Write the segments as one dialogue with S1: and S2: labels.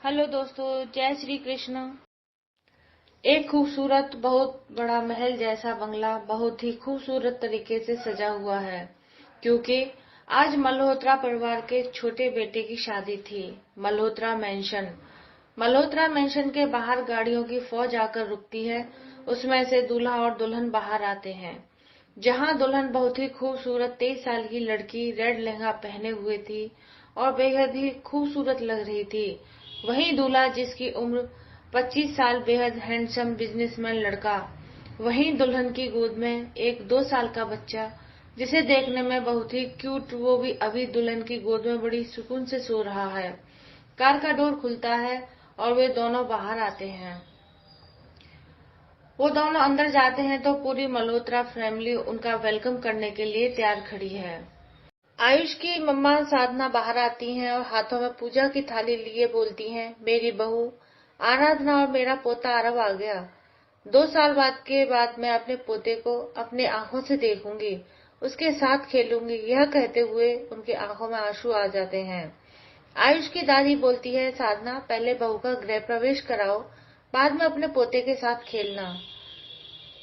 S1: Hello दोस्तों, जय श्री कृष्ण। एक खूबसूरत बहुत बड़ा महल जैसा बंगला बहुत ही खूबसूरत तरीके से सजा हुआ है, क्योंकि आज मल्होत्रा परिवार के छोटे बेटे की शादी थी। मल्होत्रा मैंशन के बाहर गाड़ियों की फौज आकर रुकती है। उसमें से दूल्हा और दुल्हन बाहर आते हैं। जहां दुल्हन बहुत ही खूबसूरत 23 साल की लड़की रेड लहंगा पहने हुए थी और बेहद ही खूबसूरत लग रही थी, वहीं दूल्हा जिसकी उम्र 25 साल बेहद हैंडसम बिजनेसमैन लड़का। वहीं दुल्हन की गोद में एक 2 साल का बच्चा, जिसे देखने में बहुत ही क्यूट, वो भी अभी दुल्हन की गोद में बड़ी सुकून से सो रहा है। कार का डोर खुलता है और वे दोनों बाहर आते हैं। वो दोनों अंदर जाते हैं तो पूरी मल्होत्रा फैमिली उनका वेलकम करने के लिए तैयार खड़ी है। आयुष की मम्मा साधना बाहर आती हैं और हाथों में पूजा की थाली लिए बोलती हैं, मेरी बहू आराधना और मेरा पोता आरव आ गया। 2 साल बाद के बाद मैं अपने पोते को अपने आंखों से देखूंगी, उसके साथ खेलूंगी। यह कहते हुए उनकी आंखों में आंसू आ जाते हैं। आयुष की दादी बोलती है, साधना पहले बहू का गृह प्रवेश कराओ, बाद में अपने पोते के साथ खेलना।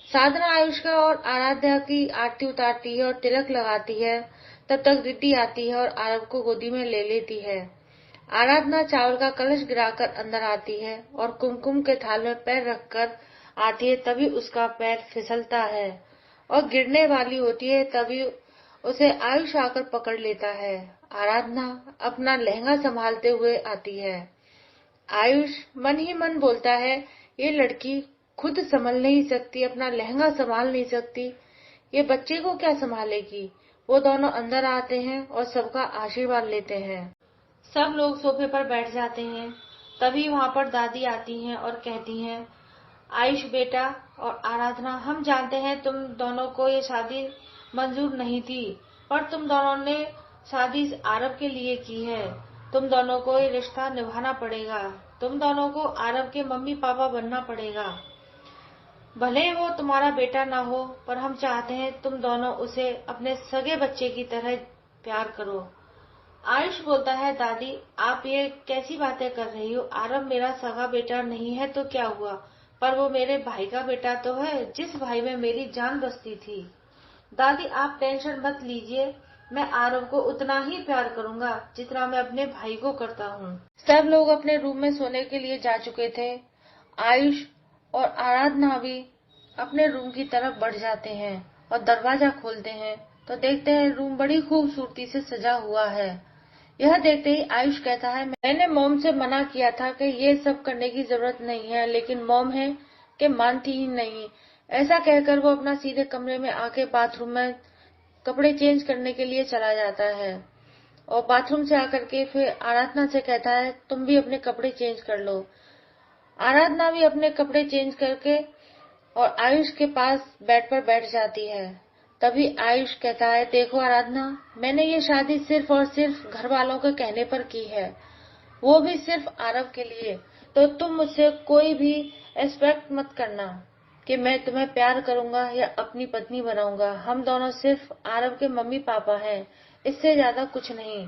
S1: साधना आयुष का और आराध्या की आरती उतारती है और तिलक लगाती है। तब तक रिद्धि आती है और आरव को गोदी में ले लेती है। आराधना चावल का कलश गिराकर अंदर आती है और कुमकुम के थाल में पैर रखकर आती है। तभी उसका पैर फिसलता है और गिरने वाली होती है। तभी उसे आयुष आकर पकड़ लेता है। आराधना अपना लहंगा संभालते हुए आती है। आयुष मन ही मन बोलता है, ये लड़की खुद संभल नहीं सकती, अपना लहंगा संभाल नहीं सकती, ये बच्चे को क्या संभालेगी। वो दोनों अंदर आते हैं और सबका आशीर्वाद लेते हैं। सब लोग सोफे पर बैठ जाते हैं। तभी वहां पर दादी आती हैं और कहती हैं, आयुष बेटा और आराधना, हम जानते हैं तुम दोनों को ये शादी मंजूर नहीं थी, पर तुम दोनों ने शादी आरव के लिए की है। तुम दोनों को ये रिश्ता निभाना पड़ेगा। तुम दोनों को आरव के मम्मी पापा बनना पड़ेगा। भले वो तुम्हारा बेटा ना हो, पर हम चाहते हैं तुम दोनों उसे अपने सगे बच्चे की तरह प्यार करो। आयुष बोलता है, दादी आप ये कैसी बातें कर रही हो। आरव मेरा सगा बेटा नहीं है तो क्या हुआ, पर वो मेरे भाई का बेटा तो है, जिस भाई में मेरी जान बसती थी। दादी आप टेंशन मत लीजिए, मैं आरव को उतना ही प्यार करूंगा जितना मैं अपने भाई को करता हूँ। सब लोग अपने रूम में सोने के लिए जा चुके थे। आयुष और आराधना भी अपने रूम की तरफ बढ़ जाते हैं और दरवाजा खोलते हैं तो देखते हैं रूम बड़ी खूबसूरती से सजा हुआ है। यह देखते ही आयुष कहता है, मैंने मॉम से मना किया था कि ये सब करने की जरूरत नहीं है, लेकिन मॉम है कि मानती ही नहीं। ऐसा कहकर वो अपना सीधे कमरे में आके बाथरूम में कपड़े चेंज करने के लिए चला जाता है और बाथरूम से आकर के फिर आराधना से कहता है, तुम भी अपने कपड़े चेंज कर लो। आराधना भी अपने कपड़े चेंज करके और आयुष के पास बेड पर बैठ जाती है। तभी आयुष कहता है, देखो आराधना, मैंने ये शादी सिर्फ और सिर्फ घर वालों के कहने पर की है, वो भी सिर्फ आरव के लिए। तो तुम मुझसे कोई भी एक्सपेक्ट मत करना कि मैं तुम्हें प्यार करूंगा या अपनी पत्नी बनाऊंगा। हम दोनों सिर्फ आरव के मम्मी पापा हैं, इससे ज्यादा कुछ नहीं।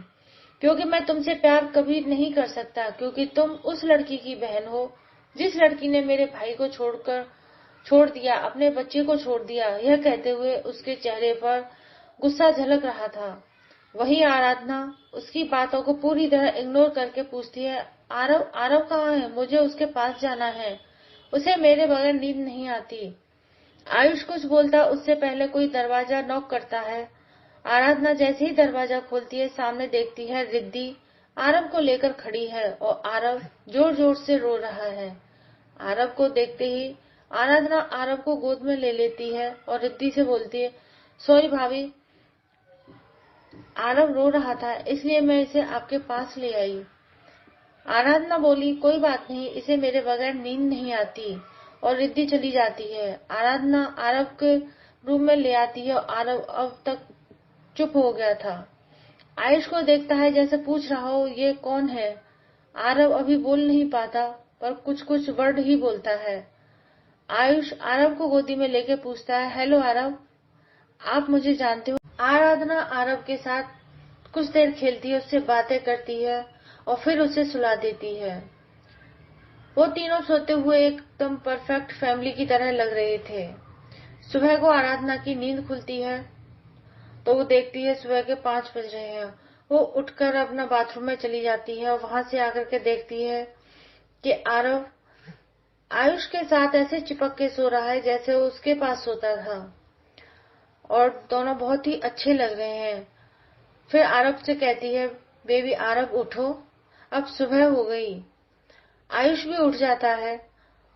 S1: क्योंकि मैं तुमसे प्यार कभी नहीं कर सकता, क्योंकि तुम उस लड़की की बहन हो जिस लड़की ने मेरे भाई को छोड़ दिया, अपने बच्चे को छोड़ दिया। यह कहते हुए उसके चेहरे पर गुस्सा झलक रहा था। वही आराधना उसकी बातों को पूरी तरह इग्नोर करके पूछती है, आरव कहाँ है, मुझे उसके पास जाना है, उसे मेरे बगैर नींद नहीं आती। आयुष कुछ बोलता उससे पहले कोई दरवाजा नॉक करता है। आराधना जैसे ही दरवाजा खोलती है, सामने देखती है रिद्धि आरव को लेकर खड़ी है और आरव जोर जोर से रो रहा है। आरव को देखते ही आराधना आरव को गोद में ले लेती है और रिद्धि से बोलती है, सॉरी भाभी, आरव रो रहा था इसलिए मैं इसे आपके पास ले आई। आराधना बोली, कोई बात नहीं, इसे मेरे बगैर नींद नहीं आती, और रिद्धि चली जाती है। आराधना आरव के रूम में ले आती है और आरव अब तक चुप हो गया था। आयुष को देखता है जैसे पूछ रहा हो, ये कौन है। आरव अभी बोल नहीं पाता, पर कुछ कुछ वर्ड ही बोलता है। आयुष आरव को गोदी में लेके पूछता है, हेलो आरव, आप मुझे जानते हो। आराधना आरव के साथ कुछ देर खेलती है, उससे बातें करती है और फिर उसे सुला देती है। वो तीनों सोते हुए एकदम परफेक्ट फैमिली की तरह लग रहे थे। सुबह को आराधना की नींद खुलती है तो वो देखती है सुबह के 5 बज रहे हैं। वो उठकर अपना बाथरूम में चली जाती है और वहां से आकर के देखती है कि आरव आयुष के साथ ऐसे चिपक के सो रहा है जैसे वो उसके पास सोता था और दोनों बहुत ही अच्छे लग रहे हैं। फिर आरव से कहती है, बेबी आरव उठो, अब सुबह हो गई। आयुष भी उठ जाता है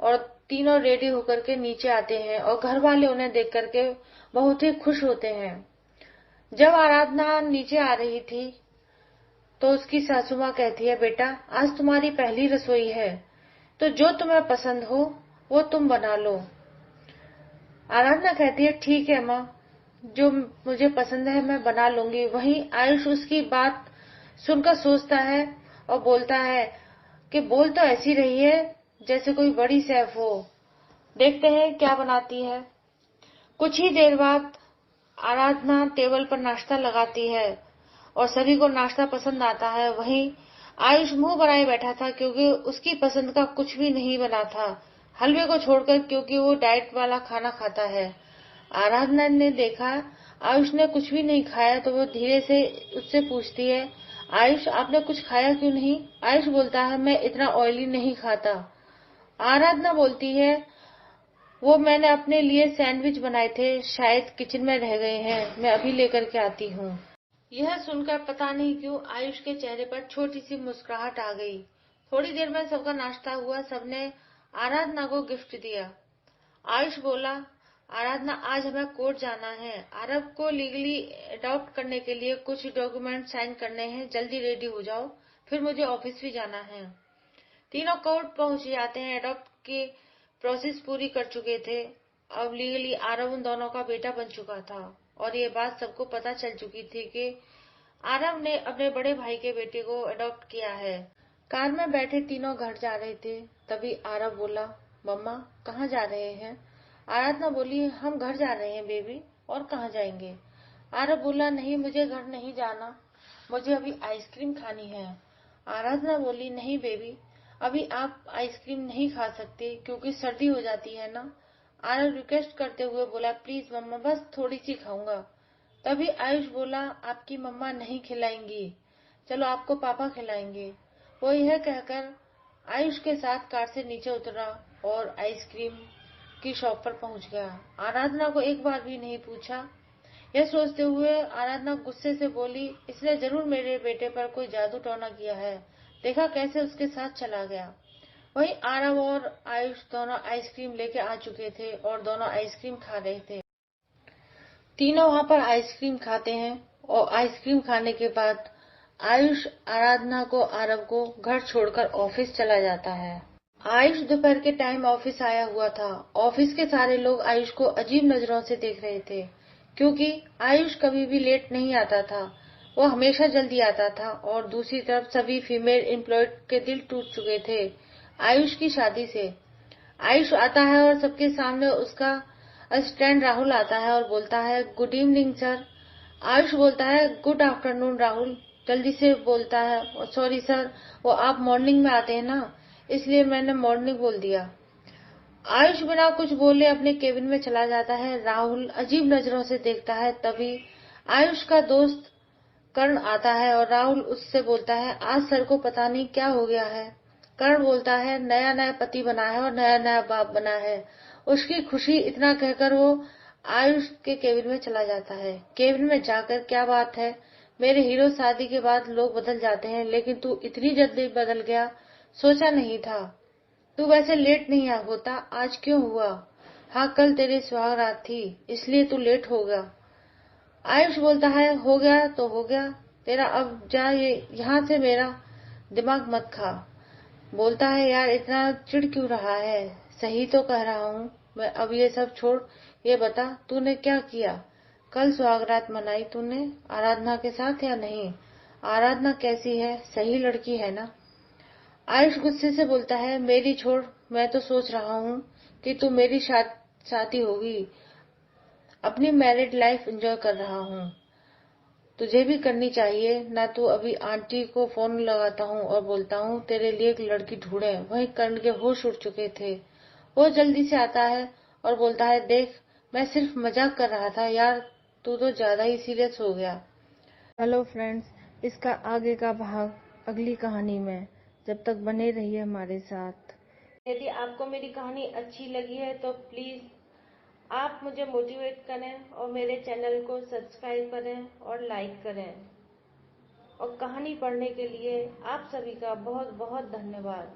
S1: और तीनों रेडी होकर के नीचे आते हैं और घर वाले उन्हें देख करके बहुत ही खुश होते हैं। जब आराधना नीचे आ रही थी तो उसकी सासू माँ कहती है, बेटा आज तुम्हारी पहली रसोई है तो जो तुम्हें पसंद हो वो तुम बना लो। आराधना कहती है, ठीक है माँ, जो मुझे पसंद है मैं बना लूंगी। वहीं आयुष उसकी बात सुनकर सोचता है और बोलता है कि बोल तो ऐसी रही है जैसे कोई बड़ी शेफ हो। देखते हैं क्या बनाती है। कुछ ही देर बाद आराधना टेबल पर नाश्ता लगाती है और सभी को नाश्ता पसंद आता है। वहीं आयुष मुंह बनाए बैठा था क्योंकि उसकी पसंद का कुछ भी नहीं बना था, हलवे को छोड़कर, क्योंकि वो डाइट वाला खाना खाता है। आराधना ने देखा आयुष ने कुछ भी नहीं खाया तो वो धीरे से उससे पूछती है, आयुष आपने कुछ खाया क्यों नहीं? आयुष बोलता है, मैं इतना ऑयली नहीं खाता। आराधना बोलती है, वो मैंने अपने लिए सैंडविच बनाए थे, शायद किचन में रह गए हैं, मैं अभी लेकर के आती हूँ। यह सुनकर पता नहीं क्यों आयुष के चेहरे पर छोटी सी मुस्कुराहट आ गई। थोड़ी देर में सबका नाश्ता हुआ, सबने आराधना को गिफ्ट दिया। आयुष बोला, आराधना आज हमें कोर्ट जाना है, आरव को लीगली अडॉप्ट करने के लिए कुछ डॉक्यूमेंट साइन करने हैं, जल्दी रेडी हो जाओ, फिर मुझे ऑफिस भी जाना है। तीनों कोर्ट पहुंच जाते हैं। अडॉप्ट की प्रोसेस पूरी कर चुके थे। अब लीगली आरव उन दोनों का बेटा बन चुका था और ये बात सबको पता चल चुकी थी कि आरव ने अपने बड़े भाई के बेटे को अडॉप्ट किया है। कार में बैठे तीनों घर जा रहे थे, तभी आरव बोला, मम्मा कहाँ जा रहे हैं? आराधना बोली, हम घर जा रहे हैं बेबी, और कहाँ जाएंगे? आरव बोला, नहीं मुझे घर नहीं जाना, मुझे अभी आइसक्रीम खानी है। आराधना बोली, नहीं बेबी, अभी आप आइसक्रीम नहीं खा सकते क्योंकि सर्दी हो जाती है ना। आरव रिक्वेस्ट करते हुए बोला, प्लीज मम्मा बस थोड़ी सी खाऊंगा। तभी आयुष बोला, आपकी मम्मा नहीं खिलाएंगी, चलो आपको पापा खिलाएंगे। वो यह कहकर आयुष के साथ कार से नीचे उतरा और आइसक्रीम की शॉप पर पहुंच गया। आराधना को एक बार भी नहीं पूछा। यह सोचते हुए आराधना गुस्से से बोली, इसने जरूर मेरे बेटे पर कोई जादू टोना किया है, देखा कैसे उसके साथ चला गया। वहीं आरव और आयुष दोनों आइसक्रीम लेके आ चुके थे और दोनों आइसक्रीम खा रहे थे। तीनों वहां पर आइसक्रीम खाते हैं और आइसक्रीम खाने के बाद आयुष आराधना को आरव को घर छोड़कर ऑफिस चला जाता है। आयुष दोपहर के टाइम ऑफिस आया हुआ था। ऑफिस के सारे लोग आयुष को अजीब नजरों से देख रहे थे क्योंकि आयुष कभी भी लेट नहीं आता था, वो हमेशा जल्दी आता था। और दूसरी तरफ सभी फीमेल एम्प्लॉय के दिल टूट चुके थे आयुष की शादी से। आयुष आता है और सबके सामने उसका असिस्टेंट राहुल आता है और बोलता है, गुड इवनिंग सर। आयुष बोलता है, गुड आफ्टरनून राहुल, जल्दी से बोलता है, सॉरी सर, वो आप मॉर्निंग में आते हैं ना, इसलिए मैंने मॉर्निंग बोल दिया। आयुष बिना कुछ बोले अपने केबिन में चला जाता है। राहुल अजीब नजरों से देखता है। तभी आयुष का दोस्त कर्ण आता है और राहुल उससे बोलता है, आज सर को पता नहीं क्या हो गया है। कर्ण बोलता है, नया नया पति बना है और नया नया बाप बना है, उसकी खुशी, इतना कहकर वो आयुष के केबिन में चला जाता है। केबिन में जाकर, क्या बात है मेरे हीरो, शादी के बाद लोग बदल जाते हैं लेकिन तू इतनी जल्दी बदल गया, सोचा नहीं था। तू वैसे लेट नहीं होता, आज क्यों हुआ? हाँ कल तेरी सुहागरात थी इसलिए तू लेट हो गया। आयुष बोलता है, हो गया तो हो गया तेरा, अब जा यहाँ से मेरा दिमाग मत खा। बोलता है, यार इतना चिढ़ क्यों रहा है, सही तो कह रहा हूँ मैं, अब ये सब छोड़, ये बता तूने क्या किया? कल सुहागरात मनाई तूने आराधना के साथ या नहीं? आराधना कैसी है, सही लड़की है ना? आयुष गुस्से से बोलता है, मेरी छोड़, मैं तो सोच रहा हूँ कि तू मेरी शादी होगी, अपनी मैरिड लाइफ एंजॉय कर रहा हूँ। तुझे भी करनी चाहिए ना। तू अभी आंटी को फोन लगाता हूँ और बोलता हूँ तेरे लिए एक लड़की ढूंढे। वहीं कर्ण के होश उड़ चुके थे। वो जल्दी से आता है और बोलता है, देख मैं सिर्फ मजाक कर रहा था यार, तू तो ज्यादा ही सीरियस हो गया। हेलो फ्रेंड्स, इसका आगे का भाग अगली कहानी में। जब तक बने रहिए हमारे साथ। यदि आपको मेरी कहानी अच्छी लगी है तो प्लीज आप मुझे मोटिवेट करें और मेरे चैनल को सब्सक्राइब करें और लाइक करें। और कहानी पढ़ने के लिए आप सभी का बहुत बहुत धन्यवाद।